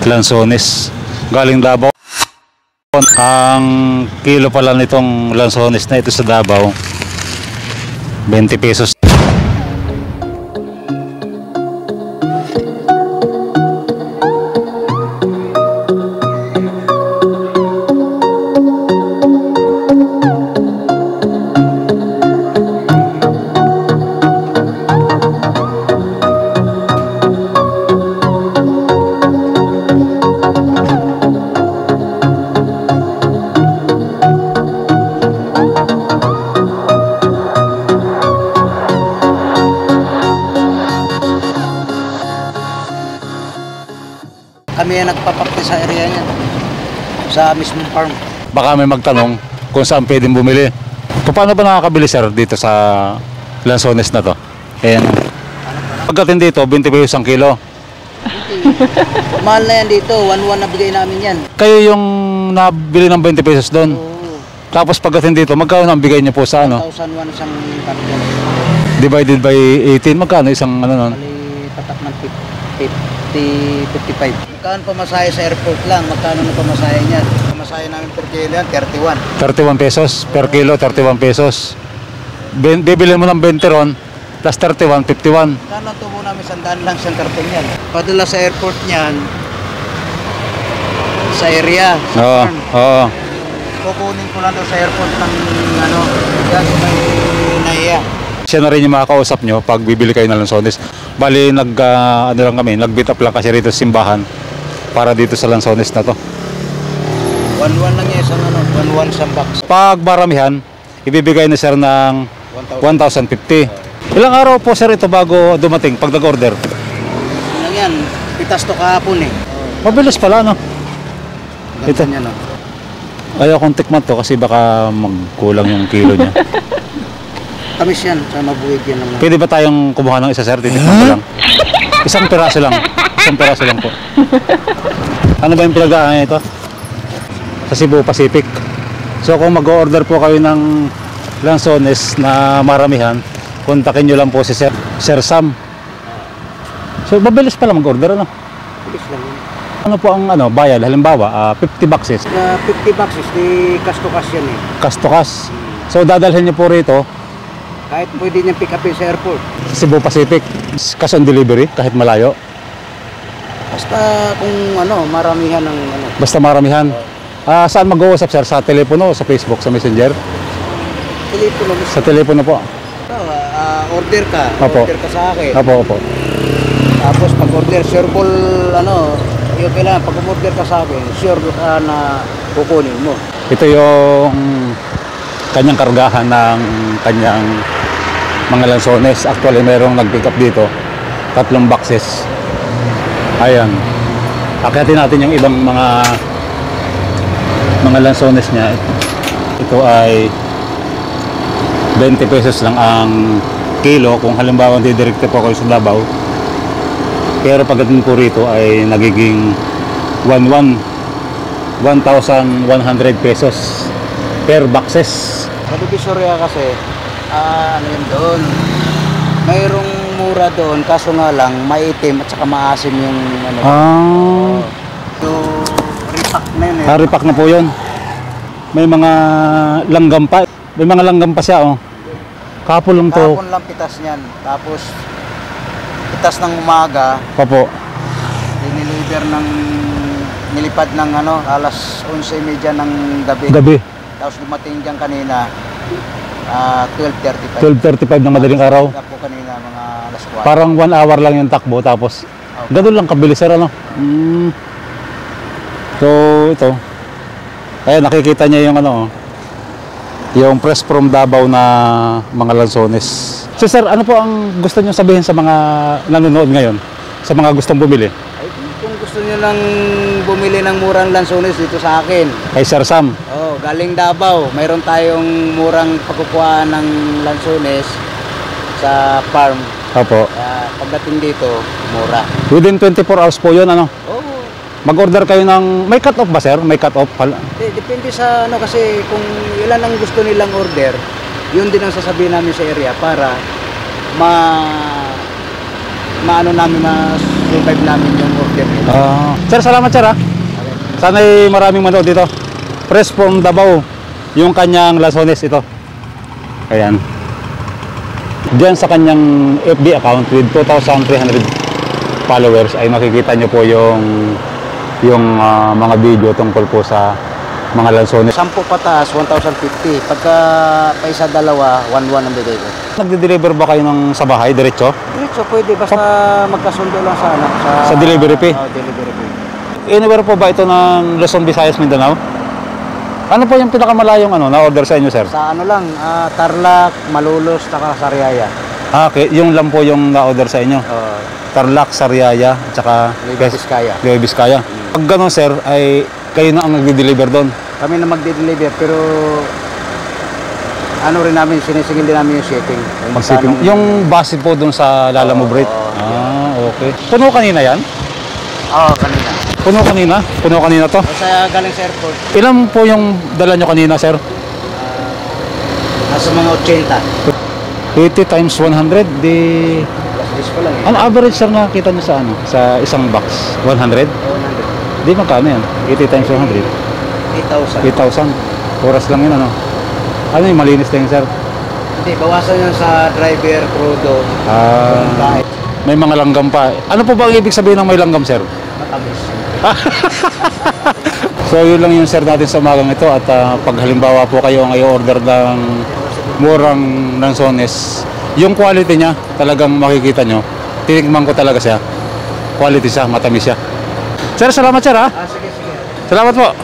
lansones galing Davao. Ang kilo pala nitong lansones na ito sa Davao 20 pesos. Kami ang nagpapakti sa area niya, sa mismong farm. Baka may magtanong kung saan pwedeng bumili. Paano ba nakakabili sir dito sa lansones na to? Ayan. Pagdating dito, 20 pesos ang kilo. Mahal na yan dito, 1-1 na bigay namin yan. Kayo yung nabili ng 20 pesos doon? Oo. Tapos pagdating dito, magkano ang bigay niyo po sa ano? 1,001 isang carton. Divided by 18, magkano isang ano nun? Bali, patak ng 55. Magkano pamasahe sa airport lang? Magkano na pamasahe niyan? Pamasahe namin per kilo yan, 31. 31 pesos per kilo, 31 pesos. Bibili mo ng 20 ron, plus 31, 51. Magkano ang tubo namin, 100 lang siyang karton yan. Padala sa airport niyan, sa area, sa Oo, farm. oo. Kukunin ko lang daw sa airport ng ano, yan, may naiya. Siya na rin yung makakausap nyo pag bibili kayo ng lansones. Bali, ano lang kami, nag-beat up lang kasi rito sa simbahan para dito sa lansones na to. 1-1 lang yan, isang ano, 1-1 isang box. Pag maramihan, ibibigay na sir ng 1,050. Ilang araw po sir ito bago dumating pag nag-order? Lang yan, pitas to kahapon eh. Mabilis pala, no? Ito Ito. niya, no? Ayaw kong tikman to kasi baka magkulang yung kilo niya. Tamis yan, sa mabuhig yan lang. Pwede ba tayong kumuha ng isa sir? Titikman ko lang. Isang piraso lang. Isang piraso lang po. Ano ba yung pinag-aanay ito? Sa Cebu Pacific. So kung mag-order po kayo ng lansones na maramihan, kontakin nyo lang po si Sir Sam. So mabilis pala mag-order, ano? Bilis lang yun. Ano po ang bayad? Halimbawa, 50 boxes. 50 boxes, di cash to cash yan eh. Cash to cash. So dadalhin nyo po rito Kahit pwede niyang pick upin sa airport. Cebu Pacific. Cash on delivery kahit malayo. Basta kung maramihan ng ano. Basta maramihan. Saan mag-uusap sir? Sa telepono o sa Facebook, sa Messenger? Telepono mo. Sa telepono po. Order ka. Opo. Order ka sa akin. Opo. Tapos pag order, sure ball, yung kailangan, pag order ka sa akin, sure ka na kukunin mo. Ito yung kanyang kargahan ng kanyang mga lansones. Actually, mayroong nag-pick up dito. 3 boxes. Ayan. Akyatin natin yung ibang mga lansones niya. Ito ay 20 pesos lang ang kilo kung halimbawa didirekte po kayo sa Davao. Pero pagdating po rito ay nagiging 1,100 pesos per boxes. Sa Divisoria kasi, yun doon, mayroong mura doon, kaso nga lang, maitim at saka maasim yung yung repack na yun eh. Repack na po yun. May mga langgam pa. May mga langgam pa siya, oh. Kapon lang to. Kapon lang pitas niyan. Tapos, pitas ng umaga. Papo. Nilipad ng alas 11:30 ng gabi. Tapos dumating dyan kanina, 12:35. 12:35 ng madaling araw. Po kanina, mga alas 4. Parang 1 hour lang yung takbo, tapos ganun lang kabilis, sir, ano? So, ito. Kaya nakikita niya yung yung press from Davao na mga lansones. So, sir, ano po ang gusto niyo sabihin sa mga nanonood ngayon? Sa mga gustong bumili? Ay, kung gusto niyo lang bumili ng murang lansones dito sa akin. Kay Sir Sam. Galing Davao. Mayroon tayong murang pagkukuha ng lansones sa farm. Opo. Pagdating dito, mura. Within 24 hours po yun, ano? Oo. Mag-order kayo ng... May cut-off ba, sir? May cut-off? Depende sa kasi kung ilan ang gusto nilang order, yun din ang sasabihin namin sa area para maano namin ma-survive namin yung order nila. Sir, salamat sir ha. Sana'y maraming manood dito. Press from Davao. Yung kanyang Lanzones ito. Ayan. Diyan sa kanyang FB account with 2,300 followers ay makikita nyo po yung mga video tungkol po sa mga Lanzones. 10 pataas, 1,050. Pagka pa isa dalawa, 1,1 ang bigay ko. Nagde-deliver ba kayo sa bahay, diretso? Diretso, pwede. Basta magkasundo lang sa anak. Sa delivery fee? Delivery fee. Anywhere po ba ito ng Luzon, Visayas, Mindanao? Ano po yung pinakamalayong na-order sa inyo, sir? Sa ano lang, Tarlac, Malolos, taka Sariaya. Okay, yung lang po yung na-order sa inyo. Tarlac, Sariaya, at saka Nueva Vizcaya. Nueva Vizcaya. Pag gano'n, sir, ay kayo na ang nagde-deliver doon? Kami na magde-deliver, pero ano rin namin, sinisingil din namin yung shipping. Mag-shipping. Yung base po doon sa Lalamove rate? Okay. Puno kanina yan? Oo, kanina. Puno kanina? Puno kanina to? Sa galing sa airport. Ilan po yung dala nyo kanina, sir? Nasa mga 80 80. times 100, di... This ko lang eh. Ano average, sir, nakita nyo sa isang box? 100? 100. Di magkano yan? 80 times 100? 8,000. 8,000. Oras lang yun, ano? Ano yung malinis lang, sir? Hindi, bawasan yan sa driver, crudo. May mga langgam pa. Ano po ba ang ibig sabihin ng may langgam, sir? Matamis. So yun lang yung sir natin sa umagang ito. At pag halimbawa po kayo ang i-order ng murang Lanzones, yung quality niya talagang makikita nyo. Tinikman ko talaga siya. Quality siya, matamis siya. Sir, salamat sir ha. Sige, sige. Salamat po.